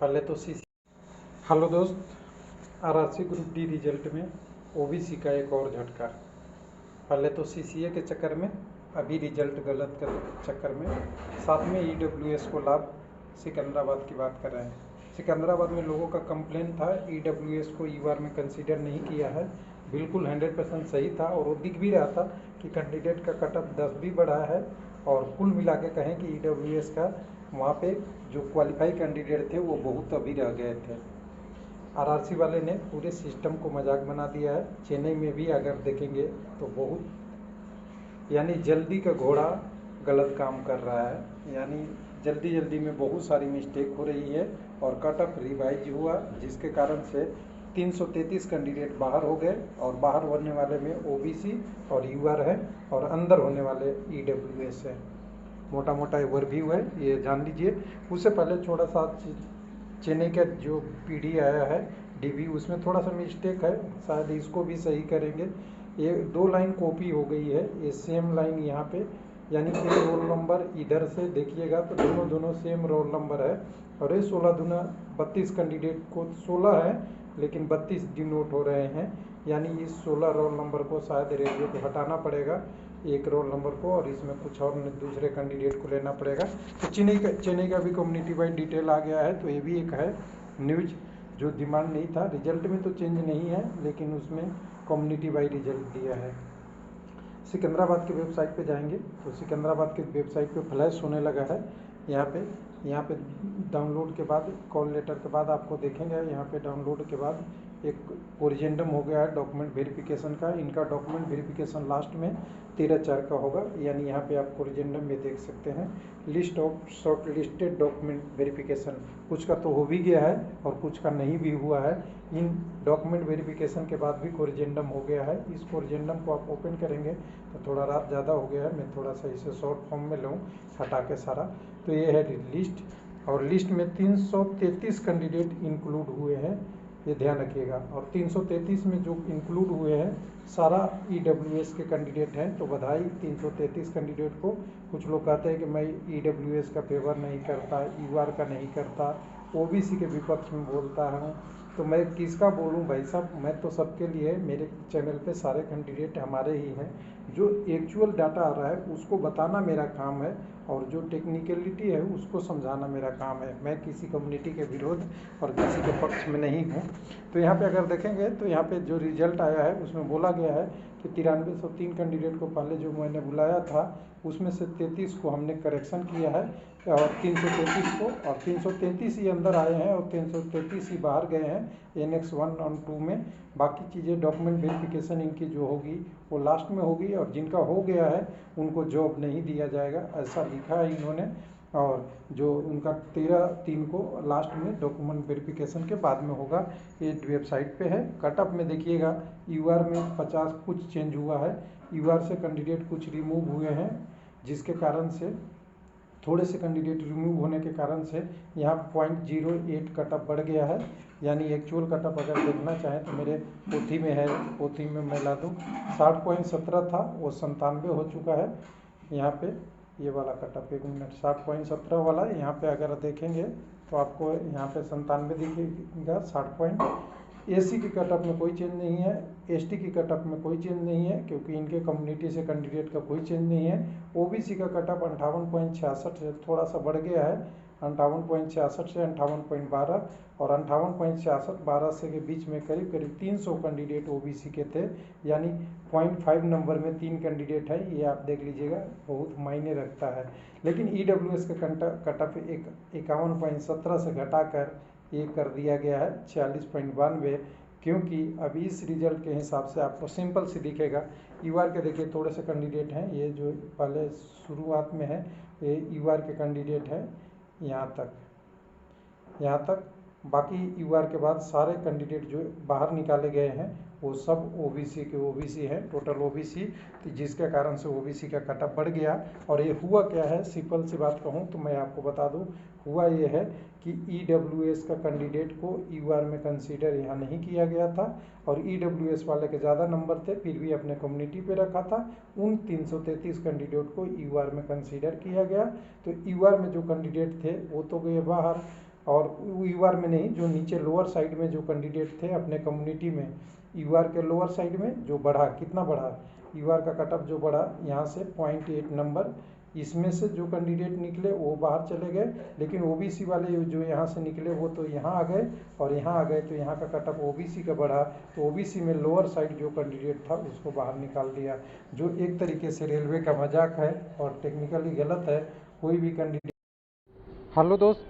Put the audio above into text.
पहले तो हेलो दोस्त, आरआरसी ग्रुप डी रिजल्ट में ओबीसी का एक और झटका। पहले तो सीसीए के चक्कर में, अभी रिजल्ट गलत के चक्कर में, साथ में ईडब्ल्यूएस को लाभ। सिकंदराबाद की बात कर रहे हैं। सिकंदराबाद में लोगों का कंप्लेन था ईडब्ल्यूएस को ईवार में कंसीडर नहीं किया है। बिल्कुल 100% सही था और वो दिख भी रहा था कि कैंडिडेट का कट ऑफ 10 भी बढ़ा है। और कुल मिला के कहें कि ईडब्ल्यूएस का वहाँ पे जो क्वालिफाई कैंडिडेट थे वो बहुत अभी रह गए थे। आरआरसी वाले ने पूरे सिस्टम को मजाक बना दिया है। चेन्नई में भी अगर देखेंगे तो बहुत यानी जल्दी का घोड़ा गलत काम कर रहा है। यानी जल्दी में बहुत सारी मिस्टेक हो रही है और कट ऑफ रिवाइज हुआ, जिसके कारण से 333 कैंडिडेट बाहर हो गए और बाहर होने वाले में ओबीसी और यूआर है और अंदर होने वाले ईडब्ल्यूएस है। मोटा मोटा ओवरव्यू है, ये जान लीजिए। उससे पहले थोड़ा सा चेन्नई का जो पीडी आया है डीबी, उसमें थोड़ा सा मिस्टेक है, शायद इसको भी सही करेंगे। ये 2 लाइन कॉपी हो गई है, ये सेम लाइन यहाँ पे, यानी कि रोल नंबर इधर से देखिएगा तो दोनों सेम रोल नंबर है। और ये 16 दूना 32 कैंडिडेट को 16 है लेकिन 32 डिनोट हो रहे हैं, यानी इस 16 रोल नंबर को शायद रेडियो को हटाना पड़ेगा, एक रोल नंबर को, और इसमें कुछ और दूसरे कैंडिडेट को लेना पड़ेगा। तो चेन्नई का भी कम्युनिटी वाइड डिटेल आ गया है। तो ये भी एक है न्यूज जो डिमांड नहीं था। रिजल्ट में तो चेंज नहीं है लेकिन उसमें कम्युनिटी वाइड रिजल्ट दिया है। सिकंदराबाद की वेबसाइट पे जाएंगे तो सिकंदराबाद की वेबसाइट पे फ्लैश होने लगा है। यहाँ पे डाउनलोड के बाद, कॉल लेटर के बाद आपको देखेंगे, यहाँ पे डाउनलोड के बाद एक कोरिजेंडम हो गया है डॉक्यूमेंट वेरिफिकेशन का। इनका डॉक्यूमेंट वेरिफिकेशन लास्ट में 13/4 का होगा, यानी यहाँ पे आप कोरिजेंडम में देख सकते हैं list of short listed document verification. कुछ का तो हो भी गया है और कुछ का नहीं भी हुआ है। इन डॉक्यूमेंट वेरिफिकेशन के बाद भी कोरिजेंडम हो गया है। इस कोरिजेंडम को आप ओपन करेंगे तो थोड़ा रात ज़्यादा हो गया है, मैं थोड़ा सा इसे शॉर्ट फॉर्म में लूँ हटा के सारा। तो ये है लिस्ट, और लिस्ट में 333 कैंडिडेट इंक्लूड हुए हैं, ये ध्यान रखिएगा। और 333 में जो इंक्लूड हुए हैं सारा ईडब्ल्यूएस के कैंडिडेट हैं, तो बधाई 333 कैंडिडेट को। कुछ लोग कहते हैं कि मैं ईडब्ल्यूएस का फेवर नहीं करता, यूआर का नहीं करता, ओबीसी के विपक्ष में बोलता हूँ, तो मैं किसका बोलूँ भाई साहब? मैं तो सबके लिए, मेरे चैनल पे सारे कैंडिडेट हमारे ही हैं। जो एक्चुअल डाटा आ रहा है उसको बताना मेरा काम है और जो टेक्निकलिटी है उसको समझाना मेरा काम है। मैं किसी कम्युनिटी के विरोध और किसी के पक्ष में नहीं हूँ। तो यहाँ पे अगर देखेंगे तो यहाँ पे जो रिजल्ट आया है उसमें बोला गया है कि 9303 कैंडिडेट को पहले जो मैंने बुलाया था उसमें से 33 को हमने करेक्शन किया है और 333 को, और 333 ही अंदर आए हैं और 333 ही बाहर गए हैं NX 1 और 2 में। बाकी चीज़ें डॉक्यूमेंट वेरिफिकेशन इनकी जो होगी वो लास्ट में होगी, और जिनका हो गया है उनको जॉब नहीं दिया जाएगा, ऐसा लिखा है इन्होंने। और जो उनका 13/3 को लास्ट में डॉक्यूमेंट वेरिफिकेशन के बाद में होगा, ये वेबसाइट पे है। कटअप में देखिएगा यूआर में 50 कुछ चेंज हुआ है, यूआर से कैंडिडेट कुछ रिमूव हुए हैं, जिसके कारण से थोड़े से कैंडिडेट रिमूव होने के कारण से यहाँ 0.08 कटअप बढ़ गया है। यानी एक्चुअल कटअप अगर देखना चाहें तो मेरे पोथी में है, पोथी में मैं ला दूँ, 60.17 था वो 97 हो चुका है। यहाँ पे ये वाला कटअप, 1 मिनट, 60.17 वाला यहाँ पे अगर देखेंगे तो आपको यहाँ पे 97 दिखेगा। 60 एसी की कटअप में कोई चेंज नहीं है, एसटी की कटअप में कोई चेंज नहीं है क्योंकि इनके कम्युनिटी से कैंडिडेट का कोई चेंज नहीं है। ओबीसी का कटअप 58.66 से थोड़ा सा बढ़ गया है, 58.66 से 58.12, और 58.66 12 से के बीच में करीब 300 कैंडिडेट ओबीसी के थे, यानी 0.5 नंबर में 3 कैंडिडेट है। ये आप देख लीजिएगा, बहुत मायने रखता है। लेकिन ईडब्ल्यूएस का कटअप 51.17 से घटाकर ये कर दिया गया है 46.92, क्योंकि अभी इस रिजल्ट के हिसाब से आपको सिंपल से दिखेगा। यूआर के देखिए थोड़े से कैंडिडेट हैं, ये जो पहले शुरुआत में है ये यूआर के कैंडिडेट हैं यहाँ तक। बाकी यूआर के बाद सारे कैंडिडेट जो बाहर निकाले गए हैं वो सब ओबीसी के ओबीसी हैं, टोटल ओबीसी, जिसके कारण से ओबीसी का कटअप बढ़ गया। और ये हुआ क्या है, सिंपल सी बात कहूँ तो मैं आपको बता दूँ, हुआ ये है कि ईडब्ल्यूएस का कैंडिडेट को यूआर में कंसीडर यहाँ नहीं किया गया था, और ईडब्ल्यूएस वाले के ज़्यादा नंबर थे फिर भी अपने कम्युनिटी पे रखा था। उन 333 कैंडिडेट को यूआर में कंसीडर किया गया। तो यूआर में जो कैंडिडेट थे वो तो गए बाहर, और यूआर में नहीं, जो नीचे लोअर साइड में जो कैंडिडेट थे अपने कम्युनिटी में, यूआर के लोअर साइड में जो बढ़ा, कितना बढ़ा यूआर का कट ऑफ जो बढ़ा यहाँ से 0.8 नंबर, इसमें से जो कैंडिडेट निकले वो बाहर चले गए, लेकिन ओबीसी वाले जो यहाँ से निकले वो तो यहाँ आ गए और यहाँ आ गए, तो यहाँ का कट ऑफ ओबीसी का बढ़ा, तो ओबीसी में लोअर साइड जो कैंडिडेट था उसको बाहर निकाल दिया, जो एक तरीके से रेलवे का मजाक है और टेक्निकली गलत है। कोई भी कैंडिडेट। हेलो दोस्त,